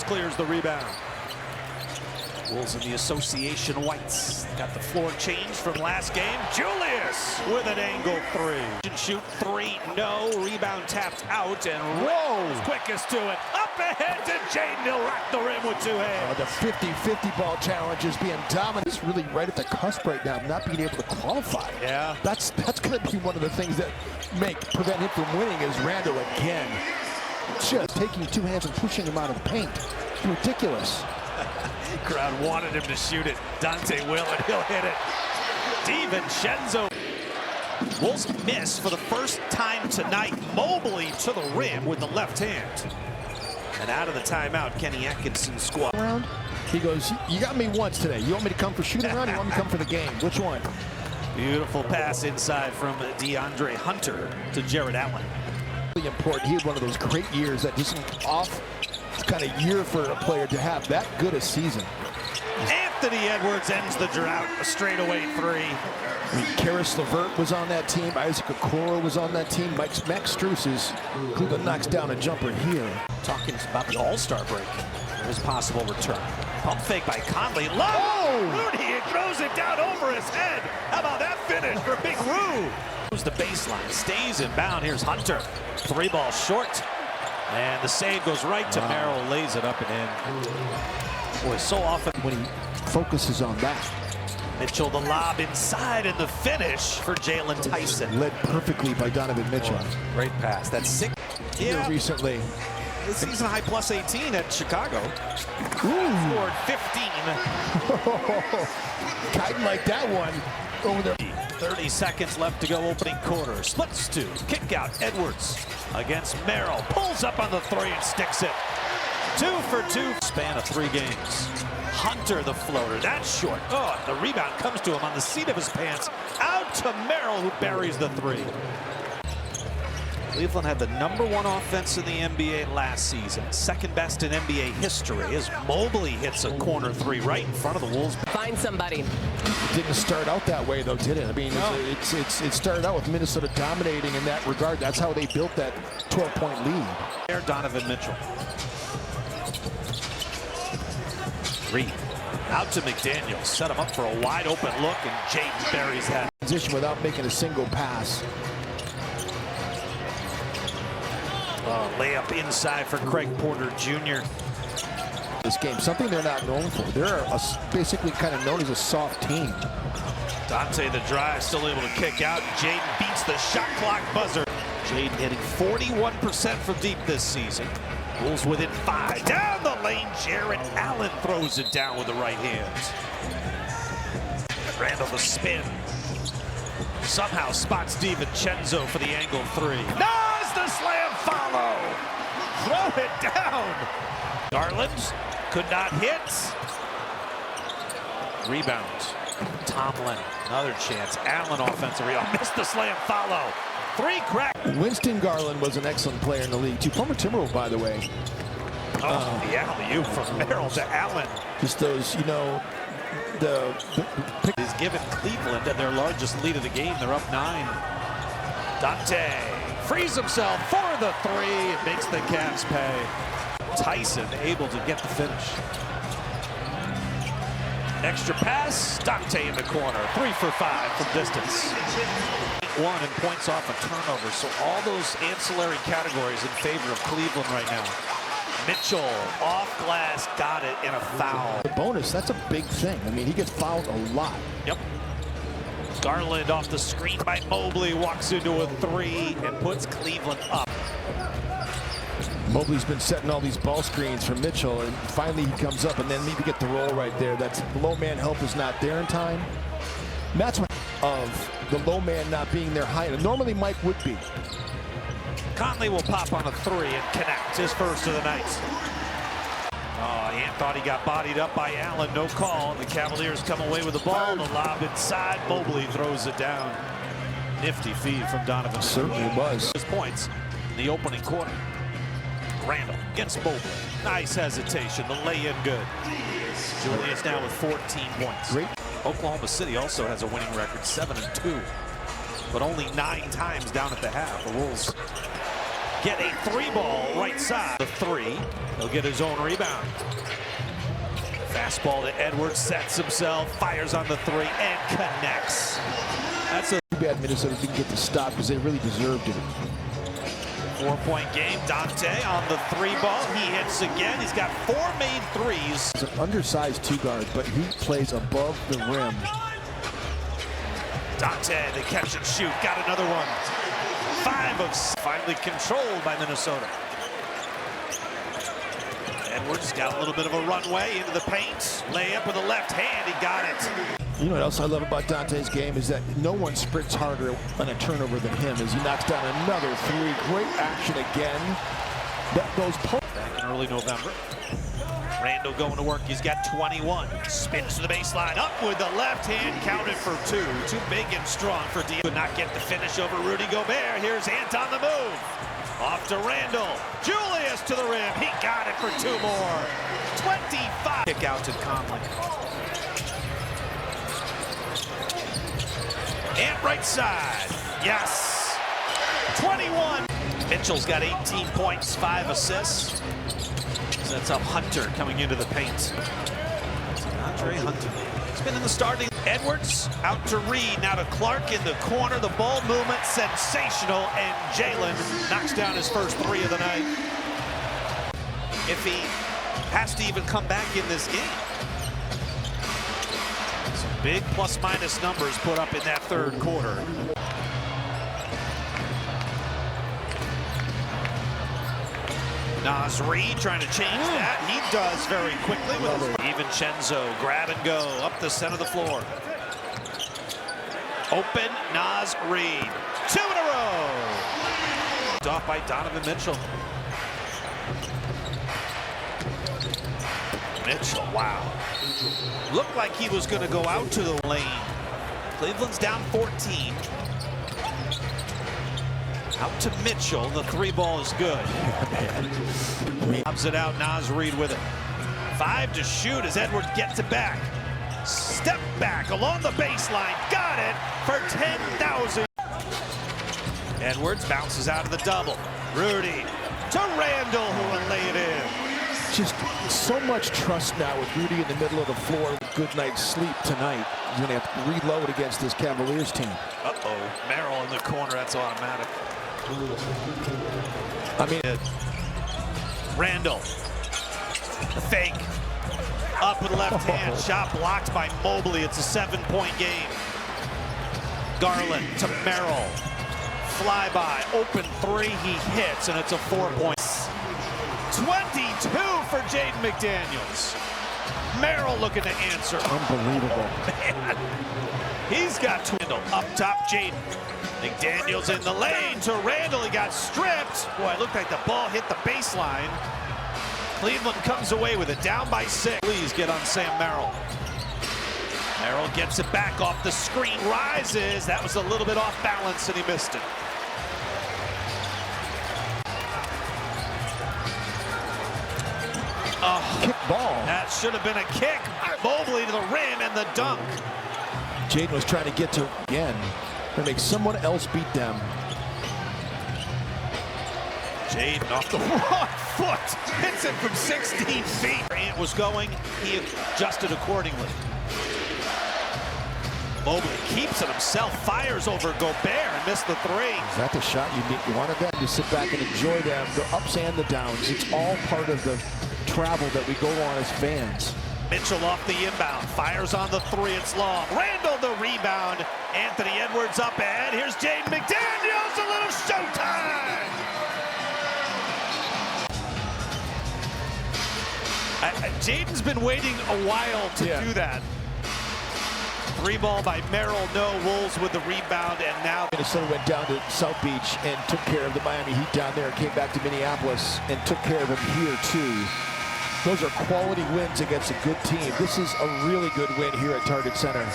Edwards clears the rebound. Wolves in the association whites. Got the floor changed from last game. Julius with an angle three. Shoot three, no. Rebound tapped out, and Rose quickest to it. Up ahead to Jaden. He'll rack the rim with two hands. The 50-50 ball challenge is being dominant. It's really right at the cusp right now, not being able to qualify. Yeah. That's going to be one of the things that prevent him from winning is Randall again. Just taking two hands and pushing him out of the paint. It's ridiculous. Crowd wanted him to shoot it. Dante will, and he'll hit it. DiVincenzo. Wolves miss for the first time tonight. Mobley to the rim with the left hand. And out of the timeout, Kenny Atkinson's squad. Around. He goes, you got me once today. You want me to come for shooting around or you want me to come for the game? Which one? Beautiful pass inside from DeAndre Hunter to Jared Allen. Really important. He had one of those great years that just off kind of year for a player to have that good a season. Anthony Edwards ends the drought. A straightaway three. I mean, Karis LeVert was on that team. Isaac Okoro was on that team. Max Strus is Cleveland knocks down a jumper here. Talking about the All-Star break. His possible return. Pump fake by Conley. Love! Oh! Rudy throws it down over his head. How about that finish for Big Roo? The baseline stays inbound. Here's Hunter. Three ball short. And the save goes right to Merrill, lays it up and in. Boy, so often when he focuses on that. Mitchell, the lob inside, and the finish for Jalen Tyson. Led perfectly by Donovan Mitchell. Great pass. That's six. Yeah. Recently. This season high plus 18 at Chicago. Ooh. Scored 15. Kiting like that one over there. 30 seconds left to go opening quarter. Splits two. Kick out Edwards against Merrill. Pulls up on the three and sticks it. 2 for 2. Span of 3 games. Hunter the floater. That's short. Oh, the rebound comes to him on the seat of his pants. Out to Merrill, who buries the three. Cleveland had the #1 offense in the NBA last season. Second best in NBA history as Mobley hits a corner three right in front of the Wolves. Find somebody. It didn't start out that way, though, did it? I mean, no. It started out with Minnesota dominating in that regard. That's how they built that 12-point lead. There, Donovan Mitchell. Three. Out to McDaniels. Set him up for a wide open look, and Jaden buries that. Position without making a single pass. Layup inside for Craig Porter Jr. This game, something they're not known for. They're basically kind of known as a soft team. Dante the drive, still able to kick out. Jaden beats the shot clock buzzer. Jaden hitting 41% from deep this season. Wolves within 5. Down the lane, Jared Allen throws it down with the right hand. Randall the spin. Somehow spots DiVincenzo for the angle three. Nas the slam follow. Throw it down. Garland could not hit. Rebound. Tomlin, another chance. Allen offensive rebound. Missed the slam follow. Three crack. Winston Garland was an excellent player in the league, too. Former Timberwolves, by the way. Oh, the alley-oop from Merrill to Allen. Just those, you know, the is given Cleveland and their largest lead of the game. They're up 9. Dante frees himself for the three and makes the Cavs pay. Tyson able to get the finish. Extra pass, Dante in the corner. 3 for 5 from distance. 1 and points off a turnover. So all those ancillary categories in favor of Cleveland right now. Mitchell off glass, got it in a foul. The bonus, that's a big thing. I mean, he gets fouled a lot. Yep. Garland off the screen by Mobley, walks into a three and puts Cleveland up. Mobley's been setting all these ball screens for Mitchell, and finally he comes up and then need to get the roll right there. That's low man help is not there in time. And that's what of the low man not being there high. Normally Mike would be. Conley will pop on a three and connect his first of the night. Oh, Ant thought he got bodied up by Allen. No call. The Cavaliers come away with the ball. The lob inside. Mobley throws it down. Nifty feed from Donovan. Certainly was. His points in the opening quarter. Randall against Mobley. Nice hesitation. The lay-in good. Julius now with 14 points. Great. Oklahoma City also has a winning record, 7-2. But only 9 times down at the half. The Wolves get a three ball right side. The three, he'll get his own rebound. Fastball to Edwards, sets himself, fires on the three, and connects. That's a bad Minnesota didn't get the stop because they really deserved it. 4-point game. Dante on the three ball. He hits again. He's got 4 made threes. He's an undersized two-guard, but he plays above the rim. Dante, the catch and shoot. Got another one. 5 of 6. Finally controlled by Minnesota. Edwards got a little bit of a runway into the paint. Layup with the left hand. He got it. You know what else I love about Dante's game is that no one sprints harder on a turnover than him as he knocks down another three. Great action again. That goes back in early November. Randall going to work. He's got 21. Spins to the baseline. Up with the left hand. Counted for 2. Too big and strong for D. Could not get the finish over Rudy Gobert. Here's Ant on the move. Off to Randall. Julius to the rim. He got it for 2 more. 25. Kick out to Conley. Ant right side. Yes. 21. Mitchell's got 18 points, 5 assists. Sets up Hunter coming into the paint. Andre Hunter. He's been in the starting. Edwards out to Reed. Now to Clark in the corner. The ball movement sensational. And Jalen knocks down his first 3 of the night. If he has to even come back in this game. Some big plus-minus numbers put up in that third quarter. Naz Reid trying to change that. He does very quickly with his DiVincenzo. Grab and go up the center of the floor. Open Naz Reid. 2 in a row. Off by Donovan Mitchell. Mitchell, wow. Looked like he was going to go out to the lane. Cleveland's down 14. Out to Mitchell. The 3 ball is good. Lobs it out. Naz Reid with it. 5 to shoot as Edwards gets it back. Step back along the baseline. Got it for 10,000. Edwards bounces out of the double. Rudy to Randall, who will lay it in. just so much trust now with Rudy in the middle of the floor. Good night's sleep tonight. He's going to have to reload against this Cavaliers team. Uh-oh. Merrill in the corner. That's automatic. I mean, Randall. The fake. Up with the left hand. Shot blocked by Mobley. It's a 7-point game. Garland to Merrill. Flyby. Open 3. He hits, and it's a 4-point. 22 for Jaden McDaniels. Merrill looking to answer. Unbelievable. Man. He's got Twindle. Up top, Jaden. McDaniels in the lane to Randall. He got stripped. Boy, it looked like the ball hit the baseline. Cleveland comes away with it, down by 6. Please get on Sam Merrill. Merrill gets it back off the screen, rises. That was a little bit off balance, and he missed it. Oh, kick ball. That should have been a kick. Mobley to the rim and the dunk. Jaden was trying to get to again to make someone else beat them. Jaden off the wrong foot. Hits it from 16 feet. Ant was going. He adjusted accordingly. Mobley keeps it himself. Fires over Gobert and missed the 3. Is that the shot you need? You wanted them to sit back and enjoy them, the ups and the downs. It's all part of the travel that we go on as fans. Mitchell off the inbound. Fires on the 3. It's long. Randall the rebound. Anthony Edwards up ahead. Here's Jaden McDaniels. A little showtime. Jaden's been waiting a while to do that. 3 ball by Merrill. No. Wolves with the rebound, and now Minnesota went down to South Beach and took care of the Miami Heat down there, came back to Minneapolis and took care of them here too. Those are quality wins against a good team. This is a really good win here at Target Center.